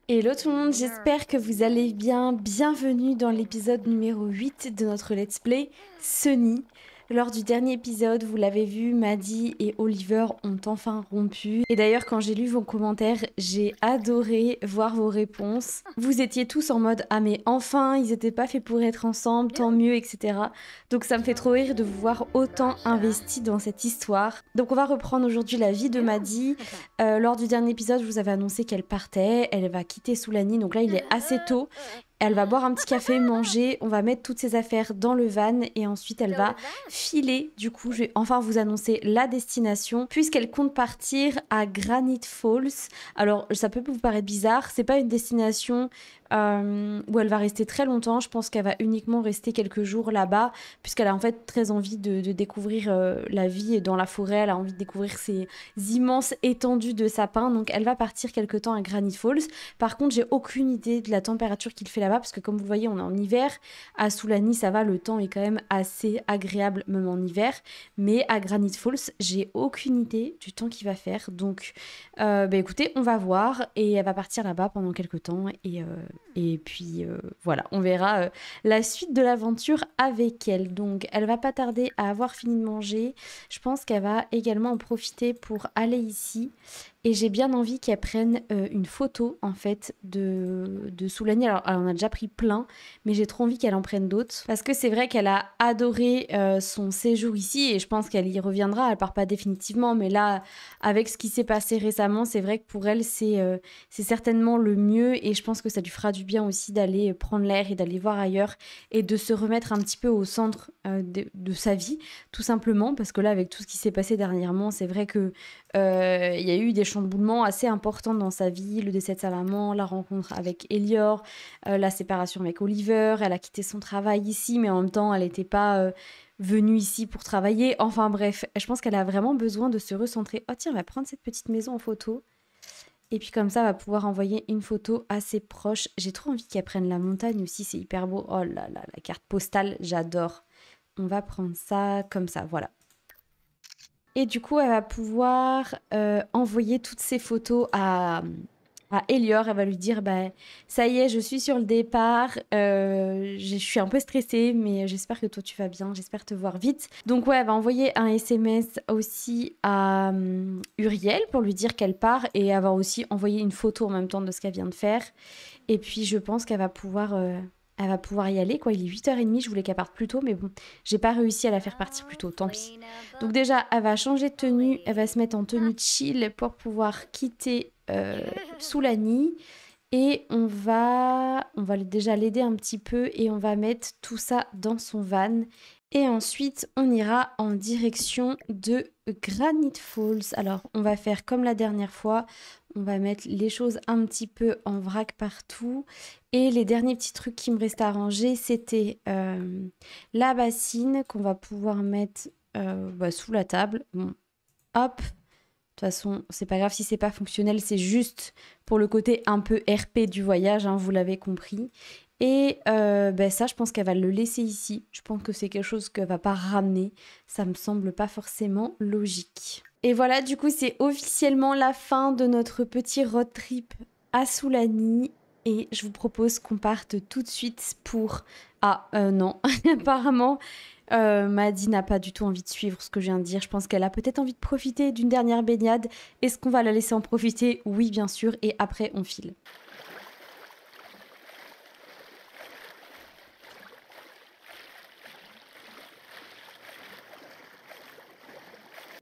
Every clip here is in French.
Hello tout le monde, j'espère que vous allez bien. Bienvenue dans l'épisode numéro 8 de notre Let's Play Sunny. Lors du dernier épisode, vous l'avez vu, Maddie et Oliver ont enfin rompu. Et d'ailleurs, quand j'ai lu vos commentaires, j'ai adoré voir vos réponses. Vous étiez tous en mode «Ah mais enfin, ils étaient pas faits pour être ensemble, tant mieux, etc.» Donc ça me fait trop rire de vous voir autant investis dans cette histoire. Donc on va reprendre aujourd'hui la vie de Maddie. Lors du dernier épisode, je vous avais annoncé qu'elle partait, elle va quitter Soulani, donc là il est assez tôt. Elle va boire un petit café, manger, on va mettre toutes ses affaires dans le van et ensuite elle va filer. Du coup, je vais enfin vous annoncer la destination puisqu'elle compte partir à Granite Falls. Alors, ça peut vous paraître bizarre, c'est pas une destination où elle va rester très longtemps. Je pense qu'elle va uniquement rester quelques jours là-bas puisqu'elle a en fait très envie de découvrir la vie dans la forêt. Elle a envie de découvrir ces immenses étendues de sapins. Donc, elle va partir quelque temps à Granite Falls. Par contre, j'ai aucune idée de la température qu'il fait là-bas parce que comme vous voyez, on est en hiver. À Soulani, ça va, le temps est quand même assez agréable même en hiver. Mais à Granite Falls, j'ai aucune idée du temps qu'il va faire. Donc, écoutez, on va voir et elle va partir là-bas pendant quelques temps et puis voilà, on verra la suite de l'aventure avec elle. Donc, elle va pas tarder à avoir fini de manger. Je pense qu'elle va également en profiter pour aller ici. Et j'ai bien envie qu'elle prenne une photo, en fait, de Soulani. Alors, elle en a déjà pris plein, mais j'ai trop envie qu'elle en prenne d'autres. Parce que c'est vrai qu'elle a adoré son séjour ici, et je pense qu'elle y reviendra. Elle part pas définitivement, mais là, avec ce qui s'est passé récemment, c'est vrai que pour elle, c'est certainement le mieux. Et je pense que ça lui fera du bien aussi d'aller prendre l'air et d'aller voir ailleurs, et de se remettre un petit peu au centre de sa vie, tout simplement. Parce que là, avec tout ce qui s'est passé dernièrement, c'est vrai que il y a eu des chamboulements assez importants dans sa vie, le décès de sa maman, la rencontre avec Elior, la séparation avec Oliver, elle a quitté son travail ici, mais en même temps, elle n'était pas venue ici pour travailler. Enfin bref, je pense qu'elle a vraiment besoin de se recentrer. Oh tiens, on va prendre cette petite maison en photo. Et puis comme ça, elle va pouvoir envoyer une photo assez proche. J'ai trop envie qu'elle prenne la montagne aussi, c'est hyper beau. Oh là là, la carte postale, j'adore. On va prendre ça comme ça, voilà. Et du coup, elle va pouvoir envoyer toutes ces photos à Elior. Elle va lui dire, bah, ça y est, je suis sur le départ. Je suis un peu stressée, mais j'espère que toi, tu vas bien. J'espère te voir vite. Donc ouais, elle va envoyer un SMS aussi à Uriel pour lui dire qu'elle part. Et elle va aussi envoyer une photo en même temps de ce qu'elle vient de faire. Et puis, je pense qu'elle va pouvoir... elle va pouvoir y aller, quoi. Il est 8h30, je voulais qu'elle parte plus tôt, mais bon, j'ai pas réussi à la faire partir plus tôt, tant pis. Donc déjà, elle va changer de tenue, elle va se mettre en tenue chill pour pouvoir quitter Soulani. Et on va déjà l'aider un petit peu et on va mettre tout ça dans son van. Et ensuite, on ira en direction de Granite Falls. Alors, on va faire comme la dernière fois. On va mettre les choses un petit peu en vrac partout. Et les derniers petits trucs qui me restaient à ranger, c'était la bassine qu'on va pouvoir mettre sous la table. Bon, hop. De toute façon, c'est pas grave si c'est pas fonctionnel, c'est juste pour le côté un peu RP du voyage, hein, vous l'avez compris. Et ça, je pense qu'elle va le laisser ici. Je pense que c'est quelque chose qu'elle va pas ramener. Ça me semble pas forcément logique. Et voilà, du coup, c'est officiellement la fin de notre petit road trip à Soulani. Et je vous propose qu'on parte tout de suite pour... Ah, non, apparemment, Maddy n'a pas du tout envie de suivre ce que je viens de dire. Je pense qu'elle a peut-être envie de profiter d'une dernière baignade. Est-ce qu'on va la laisser en profiter? Oui, bien sûr. Et après, on file.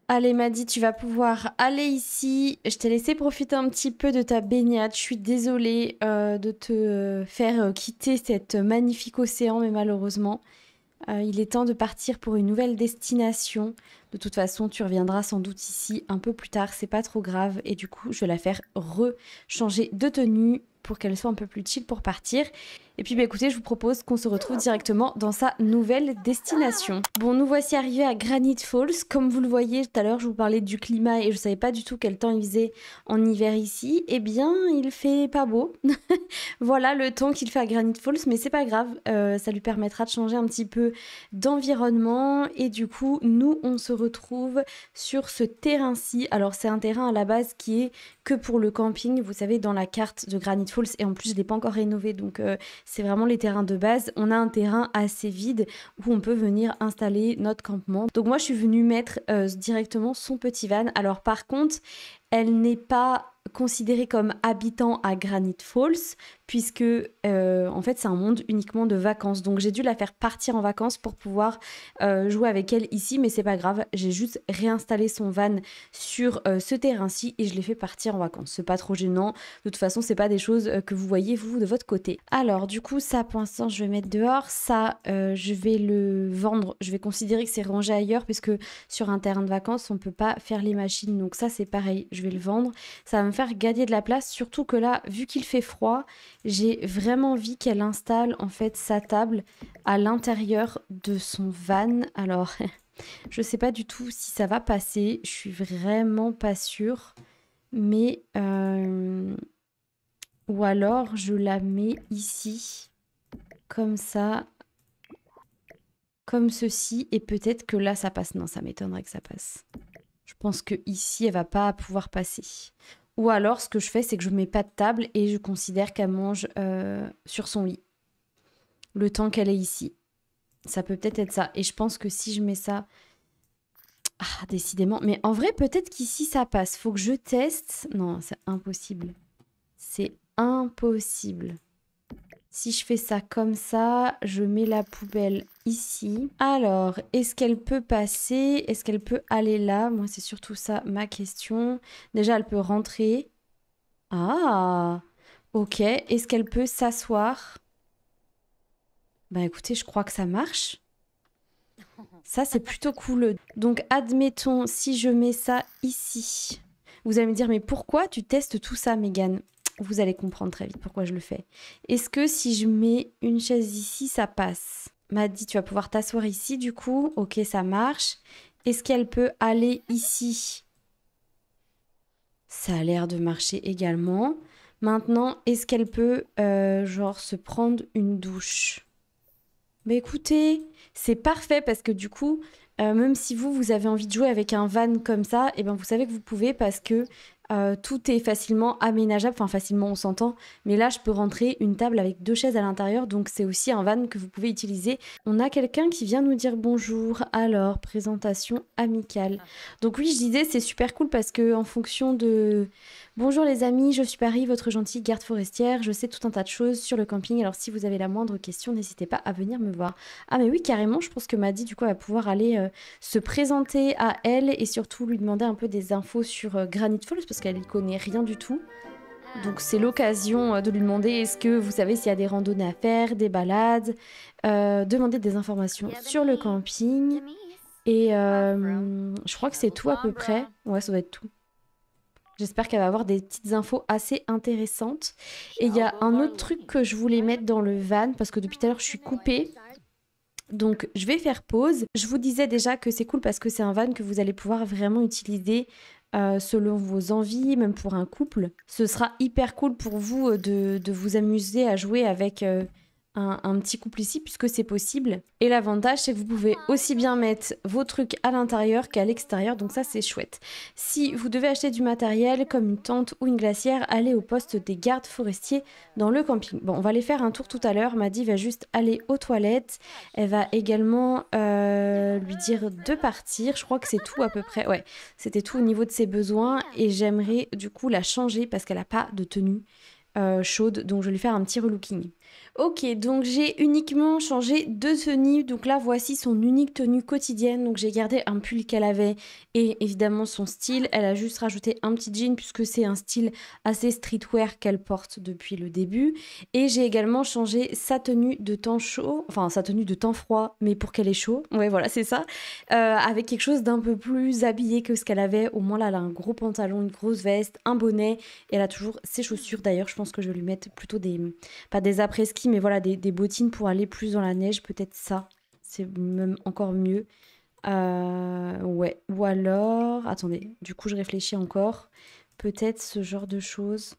Allez, Maddy, tu vas pouvoir aller ici. Je t'ai laissé profiter un petit peu de ta baignade. Je suis désolée de te faire quitter cet magnifique océan, mais malheureusement, il est temps de partir pour une nouvelle destination. De toute façon, tu reviendras sans doute ici un peu plus tard, c'est pas trop grave. Et du coup, je vais la faire changer de tenue pour qu'elle soit un peu plus chill pour partir. Et puis bah écoutez, je vous propose qu'on se retrouve directement dans sa nouvelle destination. Bon, nous voici arrivés à Granite Falls. Comme vous le voyez tout à l'heure, je vous parlais du climat et je savais pas du tout quel temps il faisait en hiver ici. Eh bien, il fait pas beau. Voilà le temps qu'il fait à Granite Falls, mais c'est pas grave. Ça lui permettra de changer un petit peu d'environnement. Et du coup, nous, on se retrouve sur ce terrain-ci. Alors, c'est un terrain à la base qui est que pour le camping, vous savez, dans la carte de Granite Falls. Et en plus, je l'ai pas encore rénové, donc c'est vraiment les terrains de base. On a un terrain assez vide où on peut venir installer notre campement. Donc moi, je suis venue mettre directement son petit van. Alors par contre, elle n'est pas considérée comme habitant à Granite Falls puisque en fait c'est un monde uniquement de vacances, donc j'ai dû la faire partir en vacances pour pouvoir jouer avec elle ici, mais c'est pas grave, j'ai juste réinstallé son van sur ce terrain-ci et je l'ai fait partir en vacances, c'est pas trop gênant, de toute façon c'est pas des choses que vous voyez vous de votre côté. Alors du coup ça pour l'instant je vais mettre dehors, ça je vais le vendre, je vais considérer que c'est rangé ailleurs puisque sur un terrain de vacances on peut pas faire les machines, donc ça c'est pareil, je vais le vendre, ça va me faire gagner de la place, surtout que là vu qu'il fait froid, j'ai vraiment envie qu'elle installe en fait sa table à l'intérieur de son van. Alors, je sais pas du tout si ça va passer. Je suis vraiment pas sûre. Mais... Ou alors, je la mets ici. Comme ça. Comme ceci. Et peut-être que là, ça passe. Non, ça m'étonnerait que ça passe. Je pense que ici, elle va pas pouvoir passer. Ou alors, ce que je fais, c'est que je mets pas de table et je considère qu'elle mange sur son lit. Le temps qu'elle est ici. Ça peut peut-être être ça. Et je pense que si je mets ça... Ah, décidément. Mais en vrai, peut-être qu'ici, ça passe. Faut que je teste. Non, c'est impossible. C'est impossible. Si je fais ça comme ça, je mets la poubelle ici. Alors, est-ce qu'elle peut passer? Est-ce qu'elle peut aller là? Moi, c'est surtout ça ma question. Déjà, elle peut rentrer. Ah, ok. Est-ce qu'elle peut s'asseoir? Bah écoutez, je crois que ça marche. Ça, c'est plutôt cool. Donc, admettons, si je mets ça ici. Vous allez me dire, mais pourquoi tu testes tout ça, Megan? Vous allez comprendre très vite pourquoi je le fais. Est-ce que si je mets une chaise ici, ça passe? M'a dit, tu vas pouvoir t'asseoir ici, du coup. Ok, ça marche. Est-ce qu'elle peut aller ici? Ça a l'air de marcher également. Maintenant, est-ce qu'elle peut, genre, se prendre une douche? Mais écoutez, c'est parfait parce que du coup, même si vous avez envie de jouer avec un van comme ça, et ben vous savez que vous pouvez parce que tout est facilement aménageable, enfin facilement on s'entend, mais là je peux rentrer une table avec 2 chaises à l'intérieur, donc c'est aussi un van que vous pouvez utiliser. On a quelqu'un qui vient nous dire bonjour, alors présentation amicale. Donc oui, je disais c'est super cool parce que en fonction de... Bonjour les amis, je suis Paris, votre gentille garde forestière, je sais tout un tas de choses sur le camping, alors si vous avez la moindre question, n'hésitez pas à venir me voir. Ah mais oui, carrément, je pense que Maddy du coup va pouvoir aller se présenter à elle et surtout lui demander un peu des infos sur Granite Falls parce qu'elle y connaît rien du tout. Donc c'est l'occasion de lui demander est-ce que vous savez s'il y a des randonnées à faire, des balades, demander des informations sur le camping et je crois que c'est tout à peu près. Ouais, ça doit être tout. J'espère qu'elle va avoir des petites infos assez intéressantes. Et il y a un autre truc que je voulais mettre dans le van parce que depuis tout à l'heure je suis coupée. Donc je vais faire pause. Je vous disais déjà que c'est cool parce que c'est un van que vous allez pouvoir vraiment utiliser selon vos envies, même pour un couple. Ce sera hyper cool pour vous de vous amuser à jouer avec un petit couple ici puisque c'est possible. Et l'avantage c'est que vous pouvez aussi bien mettre vos trucs à l'intérieur qu'à l'extérieur, donc ça c'est chouette. Si vous devez acheter du matériel comme une tente ou une glacière, allez au poste des gardes forestiers dans le camping. Bon, on va aller faire un tour tout à l'heure. Maddy va juste aller aux toilettes. Elle va également lui dire de partir. Je crois que c'est tout à peu près. Ouais, c'était tout au niveau de ses besoins et j'aimerais du coup la changer parce qu'elle n'a pas de tenue chaude, donc je vais lui faire un petit relooking. Ok, donc j'ai uniquement changé de tenue, donc là voici son unique tenue quotidienne, donc j'ai gardé un pull qu'elle avait et évidemment son style, elle a juste rajouté un petit jean puisque c'est un style assez streetwear qu'elle porte depuis le début et j'ai également changé sa tenue de temps chaud, enfin sa tenue de temps froid mais pour qu'elle ait chaud, ouais voilà c'est ça, avec quelque chose d'un peu plus habillé que ce qu'elle avait, au moins là elle a un gros pantalon, une grosse veste, un bonnet et elle a toujours ses chaussures d'ailleurs, je pense que je vais lui mettre plutôt des, pas des après-ski après-ski, mais voilà, des bottines pour aller plus dans la neige, peut-être ça. C'est même encore mieux. Ouais. Ou alors... Attendez, du coup, je réfléchis encore. Peut-être ce genre de choses.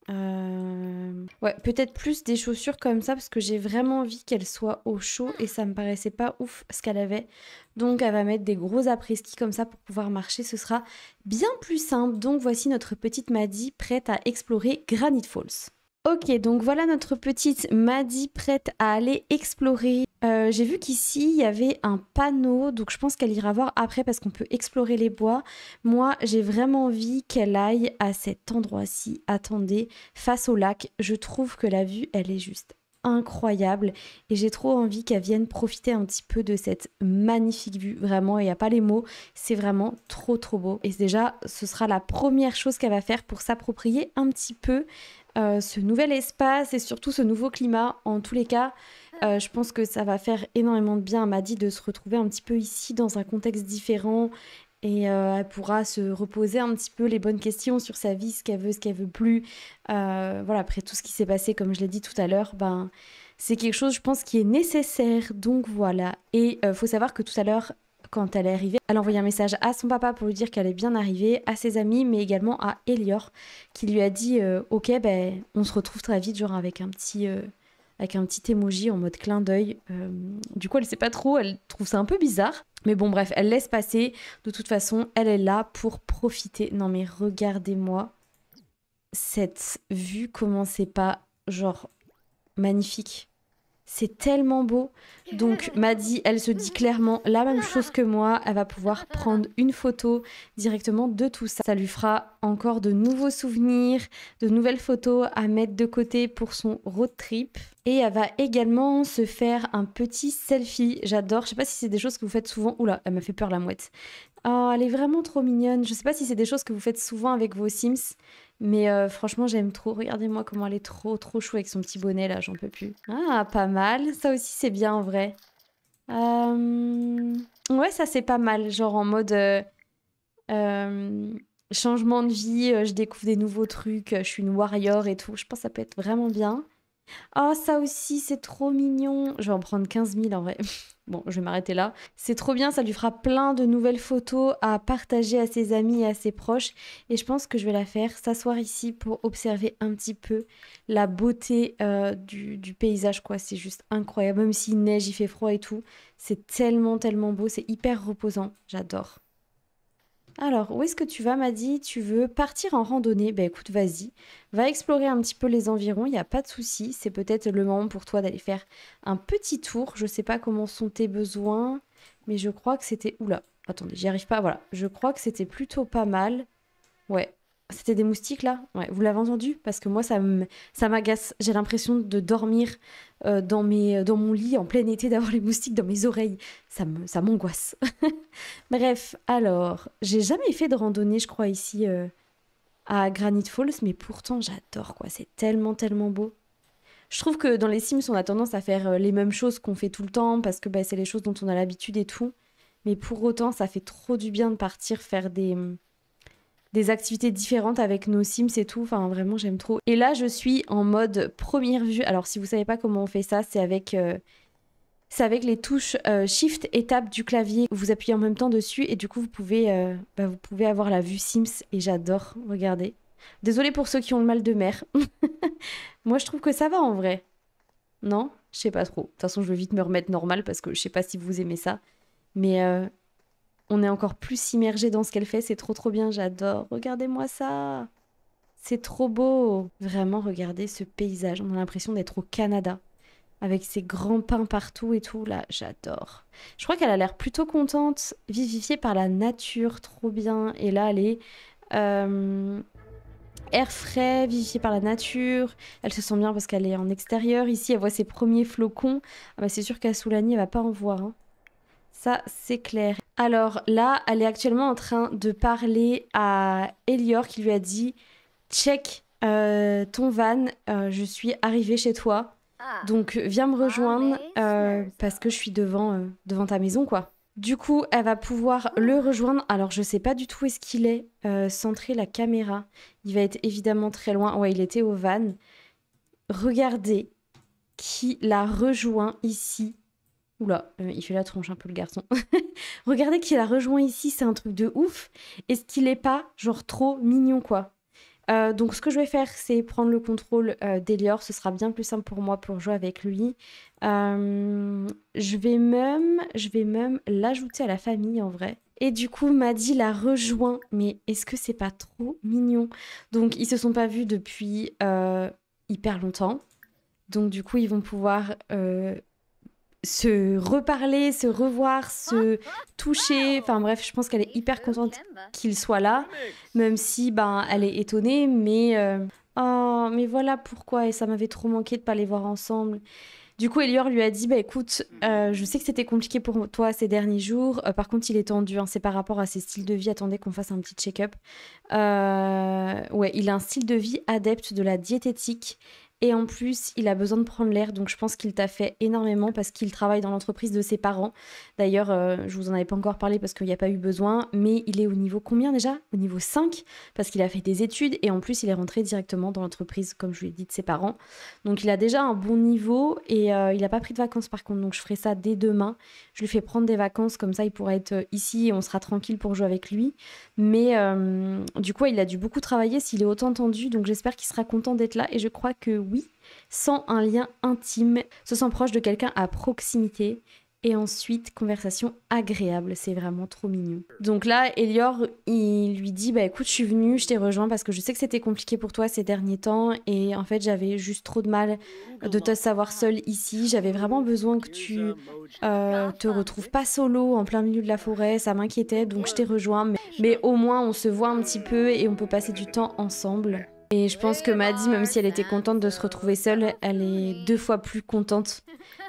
Ouais, peut-être plus des chaussures comme ça, parce que j'ai vraiment envie qu'elle soit au chaud et ça me paraissait pas ouf ce qu'elle avait. Donc, elle va mettre des gros après-ski comme ça pour pouvoir marcher. Ce sera bien plus simple. Donc, voici notre petite Maddy prête à explorer Granite Falls. Ok, donc voilà notre petite Maddy prête à aller explorer. J'ai vu qu'ici, il y avait un panneau, donc je pense qu'elle ira voir après parce qu'on peut explorer les bois. Moi, j'ai vraiment envie qu'elle aille à cet endroit-ci. Attendez, face au lac. Je trouve que la vue, elle est juste incroyable et j'ai trop envie qu'elle vienne profiter un petit peu de cette magnifique vue. Vraiment, il n'y a pas les mots, c'est vraiment trop trop beau. Et déjà, ce sera la première chose qu'elle va faire pour s'approprier un petit peu ce nouvel espace et surtout ce nouveau climat. En tous les cas, je pense que ça va faire énormément de bien à Maddy de se retrouver un petit peu ici dans un contexte différent et elle pourra se reposer un petit peu les bonnes questions sur sa vie, ce qu'elle veut plus. Voilà, après tout ce qui s'est passé, comme je l'ai dit tout à l'heure, ben, c'est quelque chose, je pense, qui est nécessaire. Donc voilà. Et faut savoir que tout à l'heure, quand elle est arrivée, elle a envoyé un message à son papa pour lui dire qu'elle est bien arrivée, à ses amis, mais également à Elior, qui lui a dit ok, ben, on se retrouve très vite, genre avec un petit emoji en mode clin d'œil. Du coup, elle sait pas trop, elle trouve ça un peu bizarre. Mais bon, bref, elle laisse passer. De toute façon, elle est là pour profiter. Non, mais regardez-moi cette vue, comment c'est pas, genre, magnifique. C'est tellement beau. Donc Maddy, elle se dit clairement la même chose que moi. Elle va pouvoir prendre une photo directement de tout ça. Ça lui fera encore de nouveaux souvenirs, de nouvelles photos à mettre de côté pour son road trip. Et elle va également se faire un petit selfie. J'adore. Je sais pas si c'est des choses que vous faites souvent. Oula, elle m'a fait peur la mouette. Oh, elle est vraiment trop mignonne. Je sais pas si c'est des choses que vous faites souvent avec vos Sims. Mais franchement, j'aime trop. Regardez-moi comment elle est trop, trop chou avec son petit bonnet, là. J'en peux plus. Ah, pas mal. Ça aussi, c'est bien, en vrai. Ouais, ça, c'est pas mal. Genre en mode euh, changement de vie, je découvre des nouveaux trucs, je suis une warrior et tout. Je pense que ça peut être vraiment bien. Oh, ça aussi, c'est trop mignon. Je vais en prendre 15 000 en vrai. Bon, je vais m'arrêter là. C'est trop bien, ça lui fera plein de nouvelles photos à partager à ses amis et à ses proches. Et je pense que je vais la faire s'asseoir ici pour observer un petit peu la beauté du paysage, quoi. C'est juste incroyable. Même s'il neige, il fait froid et tout. C'est tellement, tellement beau. C'est hyper reposant. J'adore. Alors, où est-ce que tu vas, Maddy? Tu veux partir en randonnée? Ben écoute, vas-y. Va explorer un petit peu les environs, il n'y a pas de souci. C'est peut-être le moment pour toi d'aller faire un petit tour. Je sais pas comment sont tes besoins, mais je crois que c'était... Oula, attendez, j'y arrive pas. Voilà, je crois que c'était plutôt pas mal. Ouais. C'était des moustiques là? Ouais, vous l'avez entendu? Parce que moi, ça m'agace. J'ai l'impression de dormir dans mon lit en plein été, d'avoir les moustiques dans mes oreilles. Ça m'angoisse. Bref, alors, j'ai jamais fait de randonnée, je crois, ici à Granite Falls, mais pourtant, j'adore, quoi. C'est tellement, tellement beau. Je trouve que dans les Sims, on a tendance à faire les mêmes choses qu'on fait tout le temps, parce que bah, c'est les choses dont on a l'habitude et tout. Mais pour autant, ça fait trop du bien de partir faire des activités différentes avec nos Sims et tout. Enfin, vraiment, j'aime trop. Et là, je suis en mode première vue. Alors, si vous savez pas comment on fait ça, c'est avec les touches Shift et Tab du clavier. Vous appuyez en même temps dessus et du coup, vous pouvez avoir la vue Sims et j'adore. Regardez. Désolée pour ceux qui ont le mal de mer. Moi, je trouve que ça va en vrai. Non? Je sais pas trop. De toute façon, je vais vite me remettre normal parce que je sais pas si vous aimez ça. Mais on est encore plus immergé dans ce qu'elle fait. C'est trop trop bien. J'adore. Regardez-moi ça. C'est trop beau. Vraiment, regardez ce paysage. On a l'impression d'être au Canada. Avec ses grands pins partout et tout. Là, j'adore. Je crois qu'elle a l'air plutôt contente. Vivifiée par la nature. Trop bien. Et là, elle est... air frais, vivifiée par la nature. Elle se sent bien parce qu'elle est en extérieur. Ici, elle voit ses premiers flocons. Ah bah, c'est sûr qu'à Soulani, elle va pas en voir, hein. Ça, c'est clair. Alors là, elle est actuellement en train de parler à Elior qui lui a dit check ton van, je suis arrivée chez toi. Donc viens me rejoindre parce que je suis devant ta maison, quoi. Du coup, elle va pouvoir le rejoindre. Alors, je sais pas du tout où est-ce qu'il est. Centrer la caméra. Il va être évidemment très loin. Ouais, il était au van. Regardez qui la rejoint ici. Oula, il fait la tronche un peu le garçon. Regardez qui la rejoint ici, c'est un truc de ouf. Est-ce qu'il est pas genre trop mignon quoi? Donc ce que je vais faire, c'est prendre le contrôle d'Elior. Ce sera bien plus simple pour moi pour jouer avec lui. Je vais même l'ajouter à la famille en vrai. Et du coup, Maddy la rejoint. Mais est-ce que c'est pas trop mignon? Donc ils se sont pas vus depuis hyper longtemps. Donc du coup, ils vont pouvoir se reparler, se revoir, se toucher. Enfin bref, je pense qu'elle est hyper contente qu'il soit là, même si ben elle est étonnée, mais oh mais voilà pourquoi et ça m'avait trop manqué de pas les voir ensemble. Du coup, Elior lui a dit bah écoute, je sais que c'était compliqué pour toi ces derniers jours. Par contre, il est tendu. Hein, c'est par rapport à ses styles de vie. Attendez qu'on fasse un petit check-up. Ouais, il a un style de vie adepte de la diététique. Et en plus, il a besoin de prendre l'air, donc je pense qu'il t'a fait énormément parce qu'il travaille dans l'entreprise de ses parents. D'ailleurs, je vous en avais pas encore parlé parce qu'il n'y a pas eu besoin, mais il est au niveau combien déjà? Au niveau 5, parce qu'il a fait des études et en plus, il est rentré directement dans l'entreprise, comme je lui ai dit, de ses parents. Donc il a déjà un bon niveau et il n'a pas pris de vacances par contre, donc je ferai ça dès demain. Je lui fais prendre des vacances, comme ça il pourra être ici et on sera tranquille pour jouer avec lui. Mais du coup, il a dû beaucoup travailler s'il est autant tendu, donc j'espère qu'il sera content d'être là et je crois que oui, sans un lien intime, se sent proche de quelqu'un à proximité. Et ensuite, conversation agréable, c'est vraiment trop mignon. Donc là, Elior, il lui dit, bah écoute, je suis venue, je t'ai rejoint parce que je sais que c'était compliqué pour toi ces derniers temps et en fait, j'avais juste trop de mal de te savoir seule ici. J'avais vraiment besoin que tu te retrouves pas solo en plein milieu de la forêt, ça m'inquiétait, donc je t'ai rejoint. Mais au moins, on se voit un petit peu et on peut passer du temps ensemble. Et je pense que Maddy, même si elle était contente de se retrouver seule, elle est 2 fois plus contente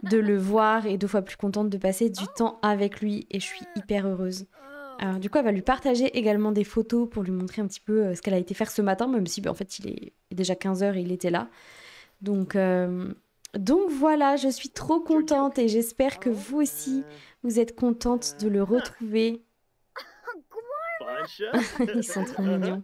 de le voir et 2 fois plus contente de passer du temps avec lui. Et je suis hyper heureuse. Alors, du coup, elle va lui partager également des photos pour lui montrer un petit peu ce qu'elle a été faire ce matin, même si en fait il est déjà 15h et il était là. Donc voilà, je suis trop contente et j'espère que vous aussi, vous êtes contente de le retrouver. Ils sont trop mignons.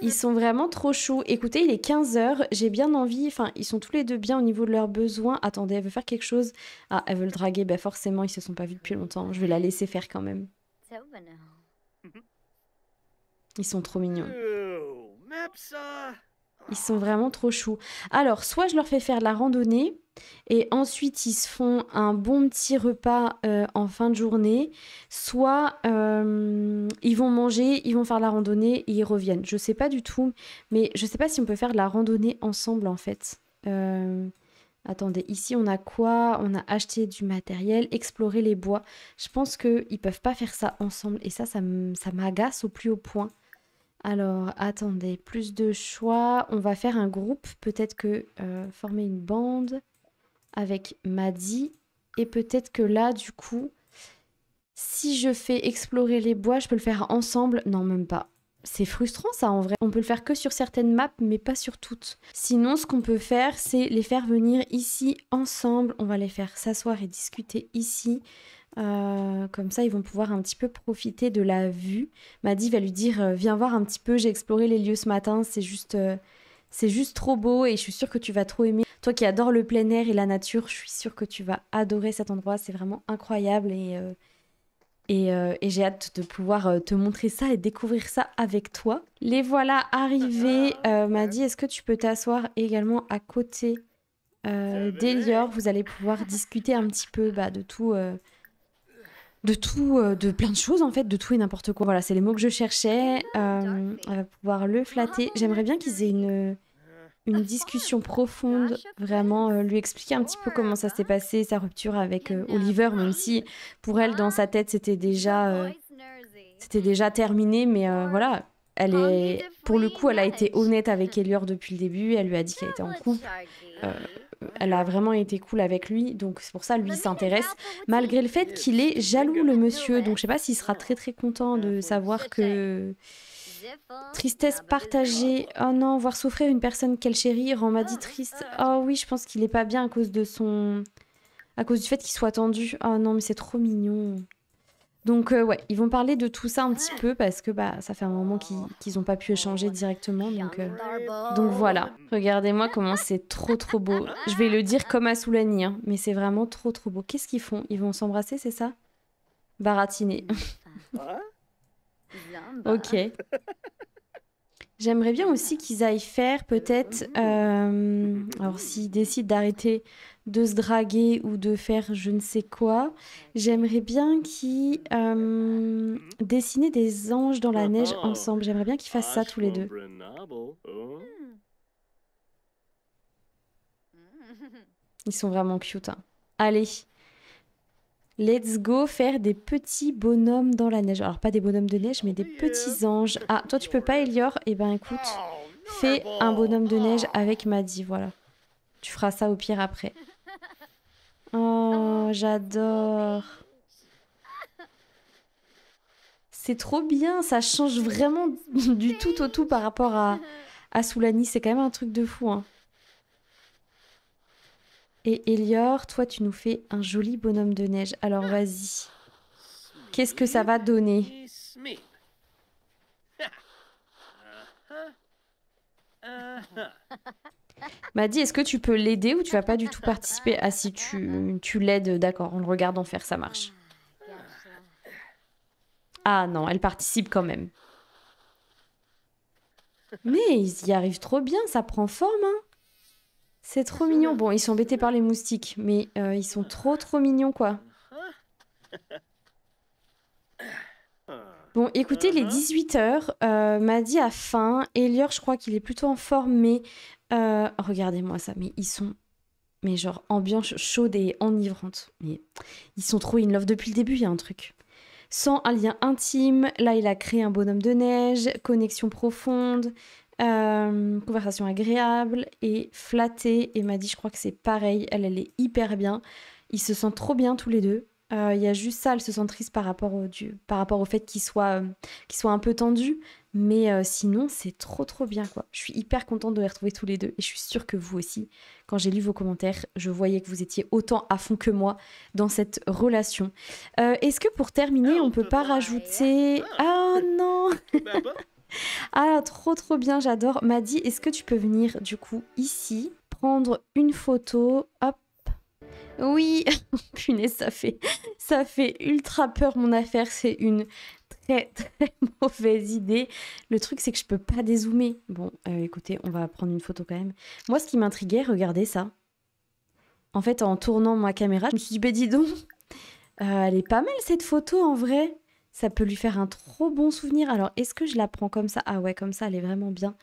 Ils sont vraiment trop choux. Écoutez, il est 15h, j'ai bien envie, enfin, ils sont tous les deux bien au niveau de leurs besoins. Attendez, elle veut faire quelque chose. Ah, elle veut le draguer, bah forcément, ils se sont pas vus depuis longtemps. Je vais la laisser faire quand même. Ils sont trop mignons. Ils sont vraiment trop choux. Alors, soit je leur fais faire la randonnée, et ensuite ils se font un bon petit repas en fin de journée, soit ils vont manger, ils vont faire la randonnée et ils reviennent. Je sais pas du tout, mais je sais pas si on peut faire de la randonnée ensemble en fait. Attendez, ici on a quoi? On a acheté du matériel, explorer les bois. Je pense qu'ils peuvent pas faire ça ensemble et ça m'agace au plus haut point. Alors, attendez, plus de choix. On va faire un groupe, peut-être que former une bande avec Maddy. Et peut-être que là, du coup, si je fais explorer les bois, je peux le faire ensemble. Non, même pas. C'est frustrant ça en vrai. On peut le faire que sur certaines maps, mais pas sur toutes. Sinon, ce qu'on peut faire, c'est les faire venir ici ensemble. On va les faire s'asseoir et discuter ici. Comme ça, ils vont pouvoir un petit peu profiter de la vue. Maddy va lui dire viens voir un petit peu, j'ai exploré les lieux ce matin, c'est juste trop beau et je suis sûre que tu vas trop aimer. Toi qui adores le plein air et la nature, je suis sûre que tu vas adorer cet endroit, c'est vraiment incroyable et j'ai hâte de pouvoir te montrer ça et découvrir ça avec toi. Les voilà arrivés. Maddy, est-ce que tu peux t'asseoir également à côté d'Elior? Vous allez pouvoir discuter un petit peu de tout. De plein de choses en fait, de tout et n'importe quoi. Voilà, c'est les mots que je cherchais. On va pouvoir le flatter. J'aimerais bien qu'ils aient une discussion profonde, vraiment lui expliquer un petit peu comment ça s'est passé, sa rupture avec Oliver, même si pour elle, dans sa tête, c'était déjà terminé. Mais voilà, pour le coup, elle a été honnête avec Elior depuis le début. Elle lui a dit qu'elle était en couple. Elle a vraiment été cool avec lui, donc c'est pour ça lui s'intéresse, malgré le fait qu'il est jaloux le monsieur, donc je sais pas s'il sera très très content de savoir que... Tristesse partagée, oh non, voir souffrir une personne qu'elle chérit rend Maddy triste. Oh oui, je pense qu'il est pas bien à cause du fait qu'il soit tendu. Oh non, mais c'est trop mignon. Donc ouais, ils vont parler de tout ça un petit peu parce que bah ça fait un moment qu'ils ont pas pu échanger directement. Donc voilà, regardez-moi comment c'est trop beau. Je vais le dire comme à Soulani, hein, mais c'est vraiment trop beau. Qu'est-ce qu'ils font? Ils vont s'embrasser, c'est ça? Baratiner. Ok. J'aimerais bien aussi qu'ils aillent faire peut-être, alors s'ils décident d'arrêter de se draguer ou de faire je ne sais quoi, j'aimerais bien qu'ils dessiner des anges dans la neige ensemble. J'aimerais bien qu'ils fassent ça tous les deux. Ils sont vraiment cute, hein. Allez, let's go faire des petits bonhommes dans la neige. Alors pas des bonhommes de neige, mais des petits anges. Ah, toi tu peux pas, Elior? Eh ben écoute, fais un bonhomme de neige avec Maddie, voilà. Tu feras ça au pire après. Oh, j'adore. C'est trop bien, ça change vraiment du tout au tout par rapport à Soulani. C'est quand même un truc de fou, hein. Et Elior, toi, tu nous fais un joli bonhomme de neige. Alors, vas-y. Qu'est-ce que ça va donner? Maddy, est-ce que tu peux l'aider ou tu vas pas du tout participer? Ah si, tu l'aides, d'accord, on le regarde en faire, ça marche. Ah non, elle participe quand même. Mais ils y arrivent trop bien, ça prend forme, hein. C'est trop mignon. Bon, ils sont embêtés par les moustiques, mais ils sont trop mignons, quoi. Bon, écoutez, les 18h, Maddy a faim. Elior, je crois qu'il est plutôt en forme, mais... regardez-moi ça, mais ils sont... Mais genre, ambiance chaude et enivrante. Mais ils sont trop in love depuis le début, il y a un truc. Sans un lien intime, là, il a créé un bonhomme de neige, connexion profonde, conversation agréable et flattée. Et Maddy, je crois que c'est pareil, elle est hyper bien. Ils se sentent trop bien tous les deux. Il y a juste ça, elle se sent triste par rapport au fait qu'ils soient un peu tendus. Mais sinon, c'est trop bien, quoi. Je suis hyper contente de les retrouver tous les deux. Et je suis sûre que vous aussi, quand j'ai lu vos commentaires, je voyais que vous étiez autant à fond que moi dans cette relation. Est-ce que pour terminer, on peut pas rajouter... Ah non. Ah, trop bien, j'adore. Maddy, est-ce que tu peux venir, du coup, ici, prendre une photo? Hop. Oui, punaise, ça fait ultra peur mon affaire, c'est une très mauvaise idée. Le truc c'est que je peux pas dézoomer. Bon, écoutez, on va prendre une photo quand même. Moi, ce qui m'intriguait, regardez ça. En fait, en tournant ma caméra, je me suis dit, bah dis donc, elle est pas mal cette photo en vrai. Ça peut lui faire un trop bon souvenir. Alors, est-ce que je la prends comme ça? Ah ouais, comme ça, elle est vraiment bien.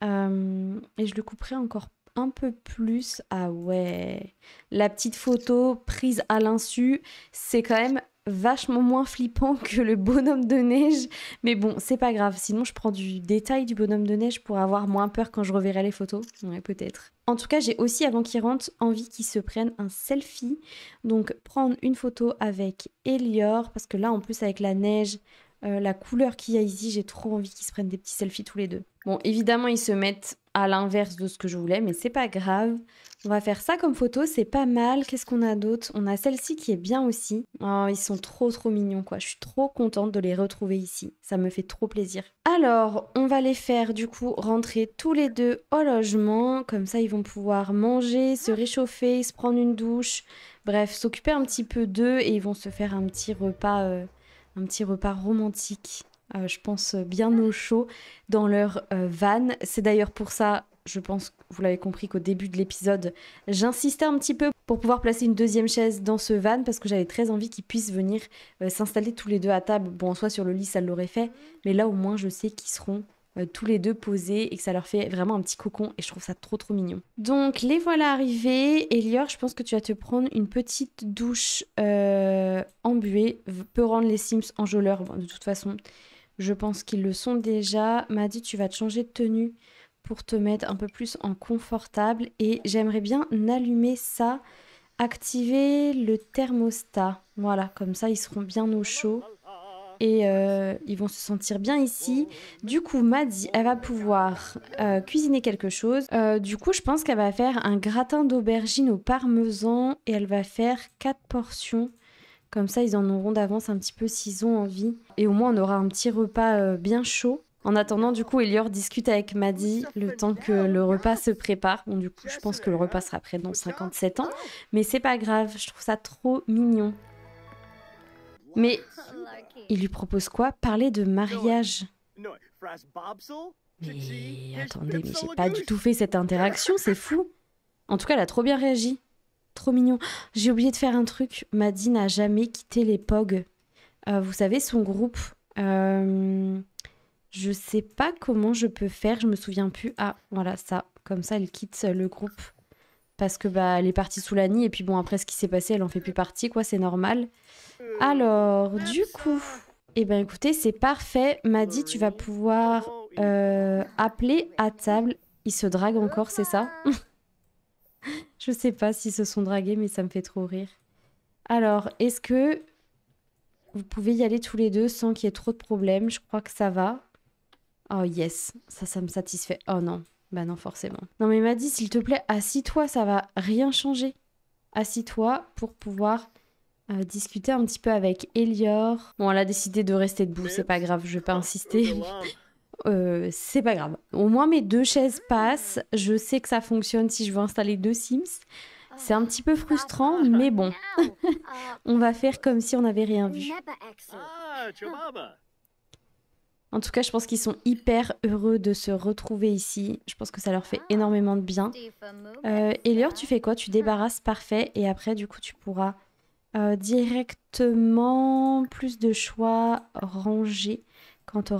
Et je le couperai encore un peu plus. Ah ouais. La petite photo prise à l'insu, c'est quand même vachement moins flippant que le bonhomme de neige. Mais bon, c'est pas grave. Sinon, je prends du détail du bonhomme de neige pour avoir moins peur quand je reverrai les photos. Ouais, peut-être. En tout cas, j'ai aussi, avant qu'ils rentrent, envie qu'ils se prennent un selfie. Donc, prendre une photo avec Elior. Parce que là, en plus, avec la neige, la couleur qu'il y a ici, j'ai trop envie qu'ils se prennent des petits selfies tous les deux. Bon, évidemment, ils se mettent à l'inverse de ce que je voulais, mais c'est pas grave. On va faire ça comme photo, c'est pas mal. Qu'est-ce qu'on a d'autre? On a celle-ci qui est bien aussi. Oh, ils sont trop mignons, quoi. Je suis trop contente de les retrouver ici. Ça me fait trop plaisir. Alors, on va les faire, du coup, rentrer tous les deux au logement. Comme ça, ils vont pouvoir manger, se réchauffer, se prendre une douche. Bref, s'occuper un petit peu d'eux et ils vont se faire un petit repas romantique. Je pense bien au chaud dans leur van. C'est d'ailleurs pour ça, je pense que vous l'avez compris qu'au début de l'épisode, j'insistais un petit peu pour pouvoir placer une deuxième chaise dans ce van parce que j'avais très envie qu'ils puissent venir s'installer tous les deux à table. Bon, soit sur le lit, ça l'aurait fait, mais là au moins je sais qu'ils seront tous les deux posés et que ça leur fait vraiment un petit cocon et je trouve ça trop mignon. Donc les voilà arrivés. Elior, je pense que tu vas te prendre une petite douche embuée. Peut rendre les Sims enjôleurs de toute façon. Je pense qu'ils le sont déjà. Maddy, tu vas te changer de tenue pour te mettre un peu plus en confortable. Et j'aimerais bien allumer ça, activer le thermostat. Voilà, comme ça, ils seront bien au chaud. Et ils vont se sentir bien ici. Du coup, Maddy, elle va pouvoir cuisiner quelque chose. Du coup, je pense qu'elle va faire un gratin d'aubergine au parmesan. Et elle va faire 4 portions Comme ça, ils en auront d'avance un petit peu s'ils ont envie. Et au moins, on aura un petit repas bien chaud. En attendant, du coup, Elior discute avec Maddie le temps que le repas se prépare. Bon, du coup, je pense que le repas sera prêt dans 57 ans. Mais c'est pas grave, je trouve ça trop mignon. Mais il lui propose quoi? Parler de mariage. Mais attendez, mais j'ai pas du tout fait cette interaction, c'est fou. En tout cas, elle a trop bien réagi. Trop mignon. J'ai oublié de faire un truc. Maddie n'a jamais quitté les POG. Vous savez, son groupe. Je sais pas comment je peux faire, je me souviens plus. Ah, voilà, ça. Comme ça, elle quitte le groupe. Parce que bah, elle est partie sous l'année. Et puis bon, après ce qui s'est passé, elle en fait plus partie, quoi, c'est normal. Alors, du coup... Eh ben écoutez, c'est parfait. Maddie, tu vas pouvoir appeler à table. Ils se draguent encore, c'est ça? Je sais pas s'ils se sont dragués, mais ça me fait trop rire. Alors, est-ce que vous pouvez y aller tous les deux sans qu'il y ait trop de problèmes? Je crois que ça va. Oh yes, ça me satisfait. Oh non, bah non forcément. Non mais Maddie, s'il te plaît, assis-toi, ça va rien changer. Assis-toi pour pouvoir discuter un petit peu avec Elior. Bon, elle a décidé de rester debout, c'est pas grave, je vais pas insister. C'est pas grave. Au moins mes 2 chaises passent. Je sais que ça fonctionne si je veux installer 2 Sims. C'est un petit peu frustrant, mais bon. On va faire comme si on n'avait rien vu. En tout cas, je pense qu'ils sont hyper heureux de se retrouver ici. Je pense que ça leur fait énormément de bien. Elior, tu fais quoi? Tu débarrasses, parfait. Et après, du coup, tu pourras directement plus de choix ranger quand tu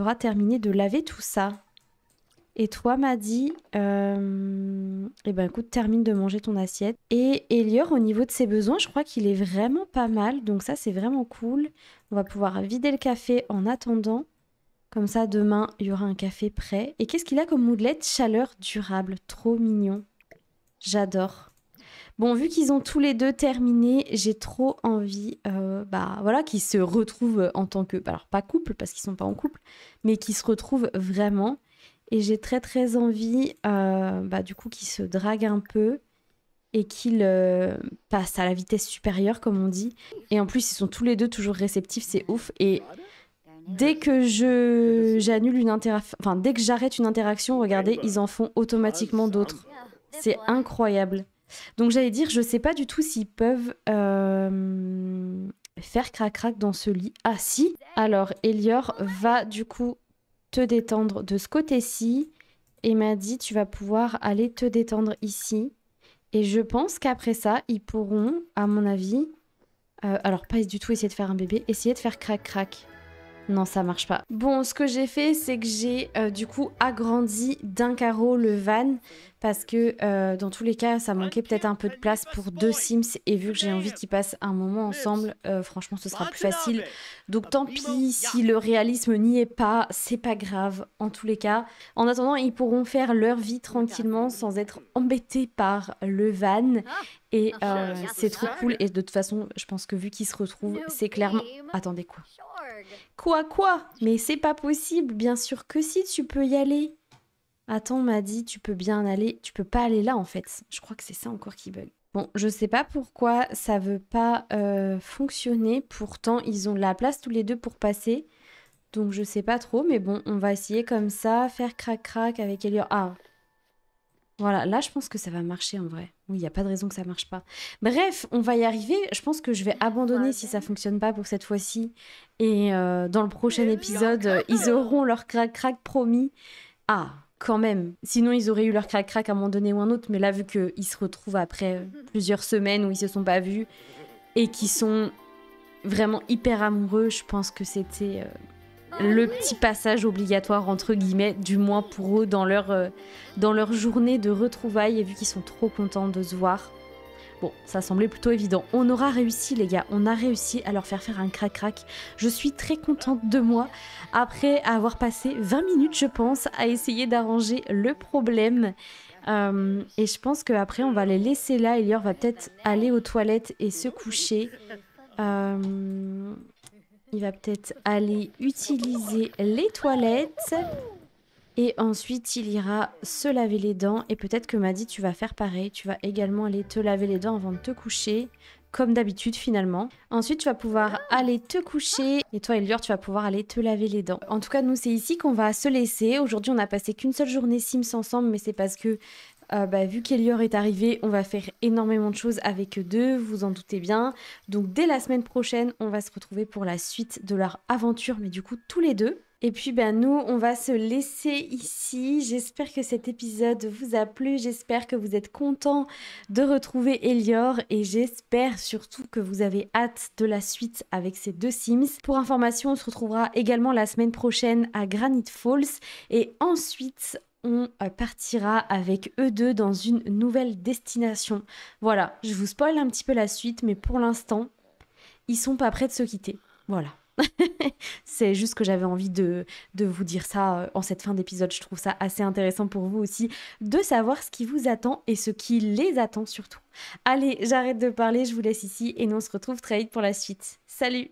auras terminé de laver tout ça. Et toi, Maddie, eh ben écoute, termine de manger ton assiette. Et Elior, au niveau de ses besoins, je crois qu'il est vraiment pas mal. Donc ça, c'est vraiment cool. On va pouvoir vider le café en attendant. Comme ça, demain, il y aura un café prêt. Et qu'est-ce qu'il a comme moodlet? Chaleur durable. Trop mignon. J'adore. Bon, vu qu'ils ont tous les deux terminé, j'ai trop envie voilà, qu'ils se retrouvent en tant que... Alors, pas couple, parce qu'ils sont pas en couple, mais qu'ils se retrouvent vraiment. Et j'ai très, très envie, du coup, qu'ils se draguent un peu et qu'ils passent à la vitesse supérieure, comme on dit. Et en plus, ils sont tous les deux toujours réceptifs, c'est ouf. Et dès que j'annule une interaction... Enfin, dès que j'arrête une interaction, regardez, ils en font automatiquement d'autres. C'est incroyable. Donc j'allais dire, je sais pas du tout s'ils peuvent faire crac-crac dans ce lit. Ah si. Alors Elior va du coup te détendre de ce côté-ci et m'a dit tu vas pouvoir aller te détendre ici. Et je pense qu'après ça, ils pourront, à mon avis, alors pas du tout essayer de faire un bébé, essayer de faire crac-crac. Non, ça marche pas. Bon, ce que j'ai fait, c'est que j'ai du coup agrandi d'un carreau le van parce que dans tous les cas, ça manquait peut-être un peu de place pour 2 Sims et vu que j'ai envie qu'ils passent un moment ensemble, franchement, ce sera plus facile. Donc tant pis, si le réalisme n'y est pas, c'est pas grave en tous les cas. En attendant, ils pourront faire leur vie tranquillement sans être embêtés par le van. Et c'est trop cool. Et de toute façon, je pense que vu qu'ils se retrouvent, c'est clairement... Attendez, quoi? Quoi? Mais c'est pas possible. Bien sûr que si, tu peux y aller. Attends, on m'a dit, tu peux bien aller. Tu peux pas aller là, en fait. Je crois que c'est ça encore qui bug. Bon, je sais pas pourquoi ça veut pas fonctionner. Pourtant, ils ont de la place tous les deux pour passer. Donc, je sais pas trop. Mais bon, on va essayer comme ça. Faire crac-crac avec Elior. Ah, voilà, là je pense que ça va marcher en vrai. Oui, il n'y a pas de raison que ça marche pas. Bref, on va y arriver. Je pense que je vais abandonner si ça fonctionne pas pour cette fois-ci. Et dans le prochain épisode, ils auront leur crac-crac promis. Ah, quand même. Sinon, ils auraient eu leur crac-crac à un moment donné ou un autre. Mais là, vu qu'ils se retrouvent après plusieurs semaines où ils se sont pas vus et qu'ils sont vraiment hyper amoureux, je pense que c'était... le petit passage obligatoire entre guillemets, du moins pour eux dans leur journée de retrouvailles et vu qu'ils sont trop contents de se voir. Bon, ça semblait plutôt évident. On aura réussi les gars, on a réussi à leur faire un crac-crac. Je suis très contente de moi après avoir passé 20 minutes je pense à essayer d'arranger le problème. Et je pense qu'après on va les laisser là. Elior va peut-être aller aux toilettes et se coucher. Il va peut-être aller utiliser les toilettes et ensuite il ira se laver les dents et peut-être que Maddie tu vas faire pareil, tu vas également aller te laver les dents avant de te coucher. comme d'habitude finalement. Ensuite, tu vas pouvoir aller te coucher et toi, Elior, tu vas pouvoir aller te laver les dents. En tout cas, nous, c'est ici qu'on va se laisser. Aujourd'hui, on n'a passé qu'une seule journée Sims ensemble, mais c'est parce que vu qu'Elior est arrivé, on va faire énormément de choses avec eux deux, vous en doutez bien. Donc dès la semaine prochaine, on va se retrouver pour la suite de leur aventure, mais du coup tous les deux. Et puis nous, on va se laisser ici. J'espère que cet épisode vous a plu, j'espère que vous êtes contents de retrouver Elior et j'espère surtout que vous avez hâte de la suite avec ces deux Sims. Pour information, on se retrouvera également la semaine prochaine à Granite Falls et ensuite on partira avec eux deux dans une nouvelle destination. Voilà, je vous spoil un petit peu la suite, mais pour l'instant, ils sont pas prêts de se quitter. Voilà. C'est juste que j'avais envie de vous dire ça en cette fin d'épisode. Je trouve ça assez intéressant pour vous aussi de savoir ce qui vous attend et ce qui les attend surtout. Allez, j'arrête de parler, je vous laisse ici et nous on se retrouve très vite pour la suite. Salut!